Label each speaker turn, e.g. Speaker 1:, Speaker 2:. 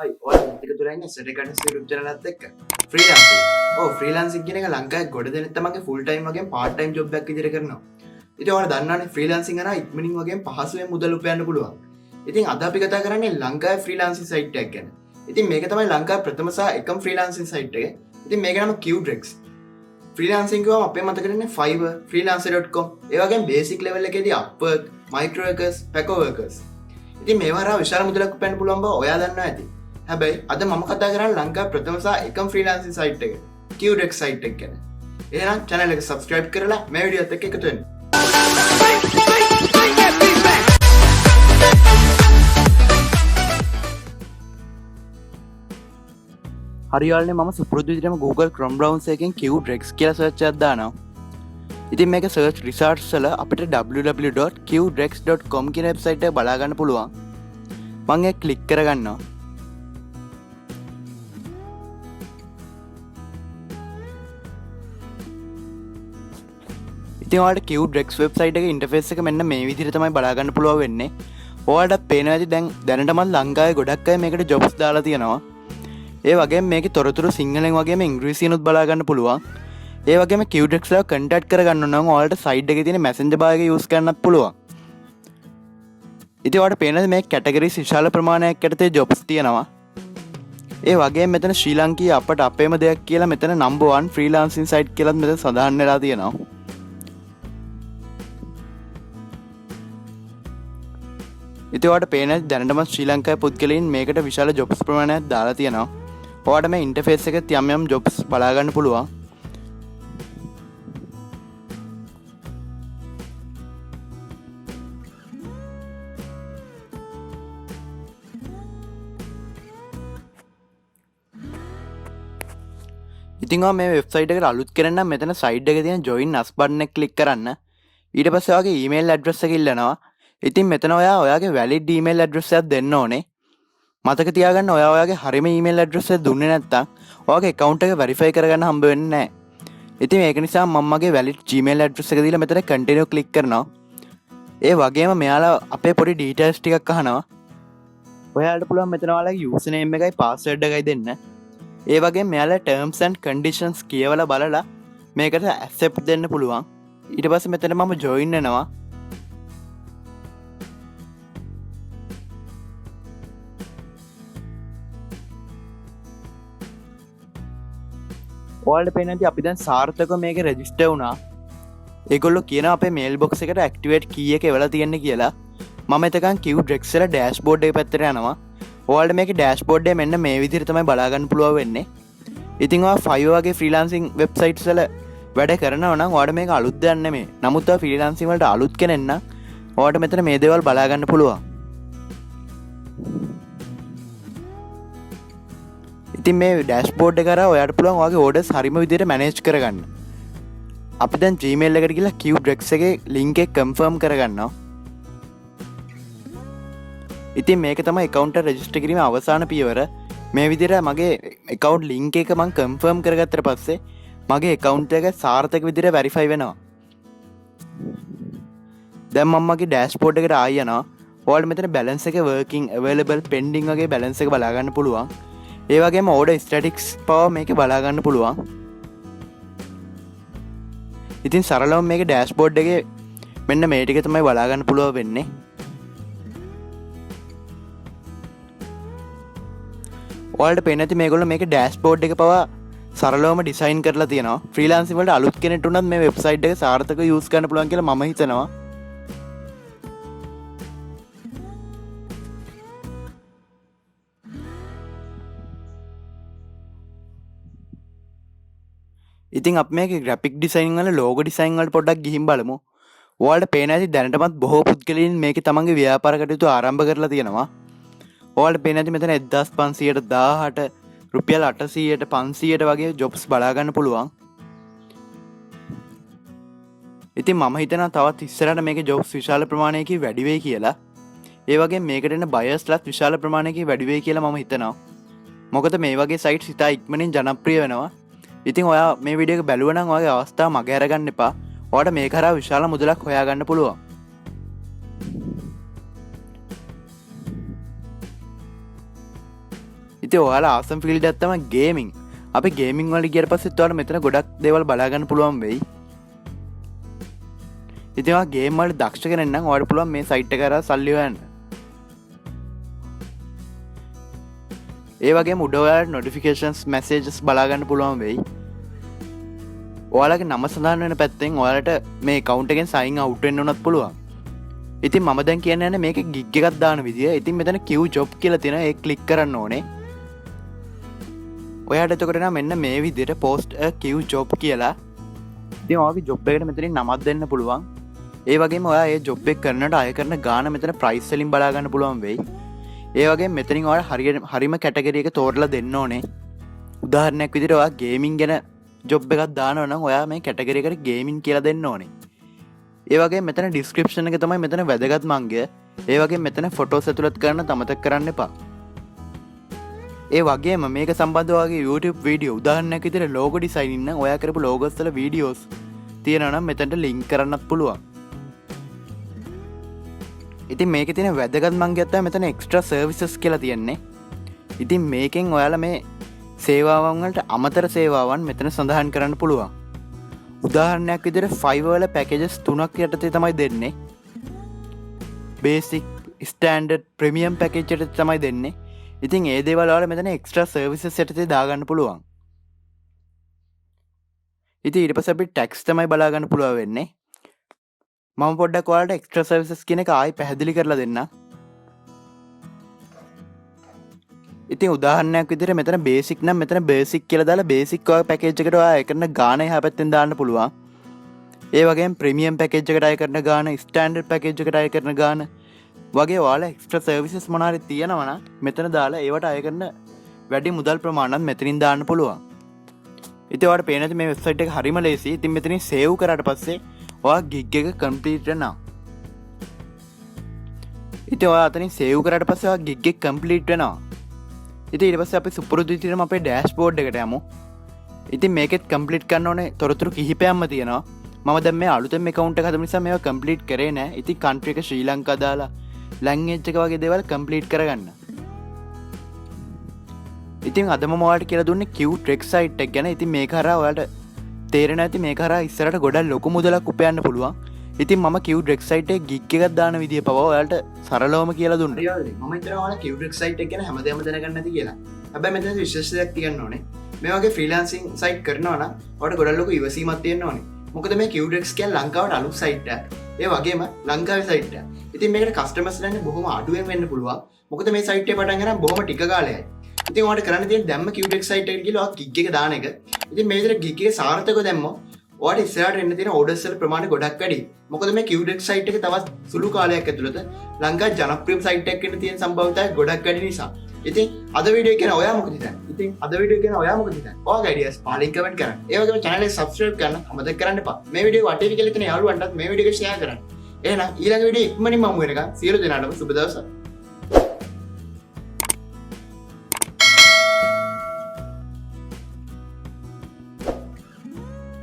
Speaker 1: හයි ඔයාලා මේක තුල ඉන්නේ සෙටකටස් YouTube channel එකත් එක්ක ෆ්‍රීලාන්සින්. ෆ්‍රීලාන්සින් කියන එක ලංකාවේ ගොඩ දෙනෙක් තමන්ගේ ෆුල් ටයිම් වගේම පාර්ට් ටයිම් ජොබ් එකක් විදිහට කරනවා. ඉතින් ඔයාලා දන්නවනේ ෆ්‍රීලාන්සින් කරා ඉක්මනින් වගේම පහසුවෙන් මුදල් උපයන්න පුළුවන්. ඉතින් අද අපි කතා කරන්නේ ලංකාවේ ෆ්‍රීලාන්සින් සයිට් එකක් ගැන. ඉතින් මේක තමයි ලංකාවේ ප්‍රථම සහ එකම ෆ්‍රීලාන්සින් සයිට් එක. ඉතින් මේක නම Qdrex. ෆ්‍රීලාන්සින් කියවම අපේ මතකෙ ඉන්නේ Fiverr, freelancer.com, ඒ වගේම බේසික් ලෙවල් එකේදී Upwork, Microworkers, Pacoworkers. ඉතින් මේවා හරහා විශාල මුදලක් උපයන්න පුළුවන් බව ඔයා දන්නවා ඇති. හැබැයි අද මම කතා කරන්නේ ලංකාවේ ප්‍රථම සහ එකම ෆ්‍රීලාන්සින් සයිට් එක Qdrex සයිට් එක ගැන. එහෙනම් channel එක subscribe කරලා මේ වීඩියෝත් එක්ක එකතු වෙන්න. හරියල්නේ මම සුපුරුදු විදිහටම Google Chrome browser එකෙන් Qdrex කියලා search එකක් දානවා. ඉතින් මේක search results වල අපිට www.qdrex.com කියන වෙබ්සයිට් එක බලා ගන්න පුළුවන්. මම ඒක ක්ලික් කරගන්නවා. ඉතින් ඔයාලට Qdrex වෙබ්සයිට් එකේ ඉන්ටර්ෆේස් එක මෙන්න මේ විදිහට තමයි බලා ගන්න පුළුවන් වෙන්නේ. ඔයාලට පේනවා ඇති දැනටමත් ලංකාවේ ගොඩක් අය මේකට jobs දාලා තියෙනවා. ඒ වගේම මේකේ තොරතුරු සිංහලෙන් වගේම ඉංග්‍රීසියෙන්ුත් බලා ගන්න පුළුවන්. ඒ වගේම Qdrex එක කන්ටැක්ට් කරගන්න ඕන නම් ඔයාලට සයිට් එකේ තියෙන messenger bar එක use කරන්නත් පුළුවන්. ඉතින් ඔයාලට පේනද මේ කැටගරිස් විශාල ප්‍රමාණයක් යටතේ jobs තියෙනවා. ඒ වගේම මෙතන ශ්‍රී ලංකීය අපට අපේම දෙයක් කියලා මෙතන number 1 freelancing site කියලාත් මෙතන සඳහන් වෙලා තියෙනවා. ඉතින් ඔයාලට පේන දැනටම ශ්‍රී ලංකාවේ පුද්ගලයන් මේකට විශාල jobs ප්‍රමාණයක් දාලා තියෙනවා. ඔයාලට මේ ඉන්ටර්ෆේස් එකේ යම් jobs බලා ගන්න පුළුවන්. ඉතින් ඔයා මේ වෙබ්සයිට් එකට අලුත් කරන්න නම් මෙතන සයිඩ් එකේ තියෙන join us button එක ක්ලික් කරන්න. ඊට පස්සේ ඔයාගේ email address එක ඉල්ලනවා. ඉතින් මෙතන ඔයාගේ valid email address එකක් දෙන්න ඕනේ. මතක තියාගන්න ඔයාගේ හරියම email address එක දුන්නේ නැත්නම් ඔයාගේ account එක verify කරගන්න හම්බ වෙන්නේ නැහැ. ඉතින් ඒක නිසා මම මගේ valid gmail address එක දීලා මෙතන continue click කරනවා. ඒ වගේම මෙයාලා අපේ පොඩි details ටිකක් අහනවා. ඔයාලට පුළුවන් මෙතන ඔයාලගේ username එකයි password එකයි දෙන්න. ඒ වගේම මෙයාලා terms and conditions කියවලා බලලා මේකට accept දෙන්න පුළුවන්. ඊට පස්සේ මෙතන මම join වෙනවා. ඔයාලට පේන්නේ නැති අපි දැන් සාර්ථකව මේක රෙජිස්ටර් වුණා. ඒගොල්ලෝ කියනවා අපේ මේල් බොක්ස් එකට ඇක්ටිවේට් කී එක එවලා තියෙන්නේ කියලා. මම එතකන් Qdrex වල ඩෑෂ්බෝඩ් එක පැත්තට යනවා. ඔයාලට මේකේ ඩෑෂ්බෝඩ් එක මෙන්න මේ විදිහට තමයි බලා ගන්න පුළුවන් වෙන්නේ. ඉතින් ඔයා Fiverr වගේ ෆ්‍රීලාන්සින් වෙබ්සයිට්ස් වල වැඩ කරනවා නම් ඔයාලට මේක අලුත් දෙයක් නෙමෙයි. නමුත් ඔයා ෆ්‍රීලාන්සින් වලට අලුත් කෙනෙක් නම් ඔයාලට මෙතන මේ දේවල් බලා ගන්න පුළුවන්. ඉතින් මේ ඩෑෂ්බෝඩ් එක කරා ඔයාලට පුළුවන් ඔයාගේ ඕඩර්ස් හරිම විදිහට මැනේජ් කරගන්න. අපි දැන් Gmail එකට ගිහලා Qdrex එකේ link එක confirm කරගන්නවා. ඉතින් මේක තමයි account එක register කිරීමේ අවසාන පියවර. මේ විදිහට මගේ account link එක මම confirm කරගත්තට පස්සේ මගේ account එක සාර්ථක විදිහට verify වෙනවා. දැන් මම මගේ dashboard එකට ආයෙ යනවා. ඔයාලට මෙතන balance එක working, available, pending වගේ balance එක බලා ගන්න පුළුවන්. ඒ වගේම order statistics පව මේකේ බලා ගන්න පුළුවන්. ඉතින් සරලවම මේකේ dashboard එකේ මෙන්න මේ ටික තමයි බලා ගන්න පුළුවන් වෙන්නේ. ඔයාලට පේන්නේ නැති මේගොල්ලෝ මේකේ dashboard එක පව සරලවම ඩිසයින් කරලා තියෙනවා. ෆ්‍රීලාන්සින් වලට අලුත් කෙනෙක්ට උනත් මේ වෙබ්සයිට් එක සාර්ථකව යූස් කරන්න පුළුවන් කියලා මම හිතනවා. ඉතින් අපි මේකේ graphic design වල logo design වලට පොඩ්ඩක් ගිහින් බලමු. ඔයාලට පේන ඇති දැනටමත් බොහෝ පුද්ගලයන් මේකේ තමන්ගේ ව්‍යාපාර කටයුතු ආරම්භ කරලා තියෙනවා. ඔයාලට පේන ඇති මෙතන 1500ට 1000ට රුපියල් 800ට 500ට වගේ jobs බලා ගන්න පුළුවන්. ඉතින් මම හිතනවා තවත් ඉස්සරහට මේකේ jobs විශාල ප්‍රමාණයකින් වැඩි වෙයි කියලා. ඒ වගේම මේකට එන buyers-ලාත් විශාල ප්‍රමාණයකින් වැඩි වෙයි කියලා මම හිතනවා. මොකද මේ වගේ sites ඉතා ඉක්මනින් ජනප්‍රිය වෙනවා. ඉතින් ඔයා මේ වීඩියෝ එක බැලුවා නම් ඔයාගේ අවස්ථාව මග හැරගන්න එපා. ඔයාලට මේක හරහා විශාල මුදලක් හොයාගන්න පුළුවන්. ඉතින් ඔයාලා ආසම් ෆීල්ඩ් එකක් තමයි ගේමින්. අපි ගේමින් වලට ගියට පස්සෙත් ඔයාලා මෙතන ගොඩක් දේවල් බලා ගන්න පුළුවන් වෙයි. ඉතින් ඔයා ගේම් වල දක්ෂ කෙනෙක් නම් ඔයාලට පුළුවන් මේ සයිට් එක කරා සල්ලි හොයන්න. ඒ වගේම උඩ ඔයාලට notifications messages බලා ගන්න පුළුවන් වෙයි. ඔයාලගේ නම සඳහන් වෙන පැත්තෙන් ඔයාලට මේ account එකෙන් sign out වෙන්න උනත් පුළුවන්. ඉතින් මම දැන් කියන්නේ මේක gig එකක් දාන විදිය. ඉතින් මෙතන queue job කියලා තියෙනවා. ඒක ක්ලික් කරන්න ඕනේ. ඔයාට එතකොට නම් මෙන්න මේ විදිහට post a queue job කියලා. ඉතින් ඔයාගේ job එකට මෙතනින් නමක් දෙන්න පුළුවන්. ඒ වගේම ඔයා ඒ job එක කරනකොට අය කරන ගාණ මෙතන price වලින් බලා ගන්න පුළුවන් වෙයි. ඒ වගේම මෙතනින් ඔයාලා හරිම කැටගරි එක තෝරලා දෙන්න ඕනේ. උදාහරණයක් විදිහට ඔයා gaming ගැන job එකක් දානවා නම් ඔයා මේ කැටගරි එකට gaming කියලා දෙන්න ඕනේ. ඒ වගේම මෙතන description එක තමයි මෙතන වැදගත්ම අංගය. ඒ වගේම මෙතන photos ඇතුළත් කරන්න අමතක කරන්න එපා. ඒ වගේම මේක සම්බන්ධව වගේ YouTube වීඩියෝ උදාහරණයක් විදිහට logo designing නම් ඔයා කරපු logos වල videos තියෙනවා නම් මෙතනට link කරන්නත් පුළුවන්. ඉතින් මේකේ තියෙන වැදගත්ම අංගයක් තමයි මෙතන extra services කියලා තියෙන්නේ. ඉතින් මේකෙන් ඔයාලා මේ සේවාවන් වලට අමතර සේවාවන් මෙතන සඳහන් කරන්න පුළුවන්. උදාහරණයක් විදිහට Fiverr වල packages 3ක් යටතේ තමයි දෙන්නේ. basic, standard, premium package යටතේ තමයි දෙන්නේ. ඉතින් ඒ දේවල් වල මෙතන extra services යටතේ දාගන්න පුළුවන්. ඉතින් ඊට පස්සේ අපි tax තමයි බලා ගන්න පුළුවන් වෙන්නේ. මම පොඩ්ඩක් ඔයාලට extra services කියන එක ආයි පැහැදිලි කරලා දෙන්න. ඉතින් උදාහරණයක් විදිහට මෙතන basic නම් මෙතන basic කියලා දාලා basic වගේ package එකට ඔයා අය කරන ගාණ එහා පැත්තෙන් දාන්න පුළුවන්. ඒ වගේම premium package එකට අය කරන ගාණ, standard package එකට අය කරන ගාණ වගේ ඔයාලා extra services මොනවාරි තියෙනවා නම් මෙතන දාලා ඒවට අය කරන වැඩි මුදල් ප්‍රමාණයක් මෙතනින් දාන්න පුළුවන්. ඉතින් ඔයාලට පේන මේ වෙබ්සයිට් එක හරිම ලේසි. ඉතින් මෙතනින් save කරාට පස්සේ ඔයා gig එක complete වෙනවා. ඉතින් ඔයා අතනින් save කරාට පස්සේ ඔයා gig එක complete වෙනවා. ඉතින් ඊට පස්සේ අපි සුපුරුදු විදිහටම අපේ dashboard එකට යමු. ඉතින් මේකෙත් complete කරන්න ඕනේ තොරතුරු කිහිපයක්ම තියෙනවා. මම දැන් මේ අලුතෙන් account එක හදපු නිසා මේවා complete කරේ නෑ. ඉතින් country එක ශ්‍රී ලංකා දාලා language එක වගේ දේවල් complete කරගන්න. ඉතින් අද මම ඔයාලට කියලා දුන්නේ Qtrex site එක ගැන. ඉතින් මේක හරහා ඔයාලට තේරෙන්නේ නැති මේක හරහා ඉස්සරහට ගොඩක් ලොකු මුදලක් උපයන්න පුළුවන්. ඉතින් මම Qtrex site එකේ gig එකක් දාන විදිය පවා ඔයාලට සරලවම කියලා දුන්නා. මම හිතනවා ඔයාලා Qtrex site එක ගැන හැමදේම දැනගන්න නැති කියලා. හැබැයි මෙතන විශේෂයක් තියන්න ඕනේ. මේ වගේ freelancing site කරනවා නම් ඔයාලට ගොඩක් ලොකු ඉවසීමක් තියෙන්න ඕනේ. මොකද මේ Qtrex කියන්නේ ලංකාවට අලුත් site එකක්. ඒ වගේම ලංකාවේ site එකක්. ඉතින් මේකට customers ලන්නේ බොහොම අඩුවෙන් වෙන්න පුළුවන්. මොකද මේ site එක පටන් ගන්න බොහොම ටික කාලයයි. ඉතින් ඔයාලට කරන්න තියෙන්නේ දැම්ම Qtrex site එකට ගිහලා ඔයා gig එක දාන එක. ඉතින් මේ විදිහට gig එකේ සාර්ථකව දැම්මොත් ඔයාලට ඉස්සරහට එන්න තියෙන orders වල ප්‍රමාණය ගොඩක් වැඩි. මොකද මේ Qtrex site එක තවත් සුළු කාලයක් ඇතුළත ලංකාවේ ජනප්‍රියම site එකක් වෙන්න තියෙන සම්භාවිතය ගොඩක් වැඩි නිසා. ඉතින් අද වීඩියෝ එක ගැන ඔයා මොකද හිතන්නේ? ඔයාගේ ideas පාලින් කමෙන්ට් කරන්න. ඒ වගේම channel එක subscribe කරන්න අමතක කරන්න එපා. මේ වීඩියෝ වටේ කියලා තියෙන යාළුවන්ටත් මේ වීඩියෝ එක share කරන්න. එහෙනම් ඊළඟ වීඩියෝ ඉක්මනින්ම මම වෙනකන් සියලු දෙනාටම සුබ දවසක්.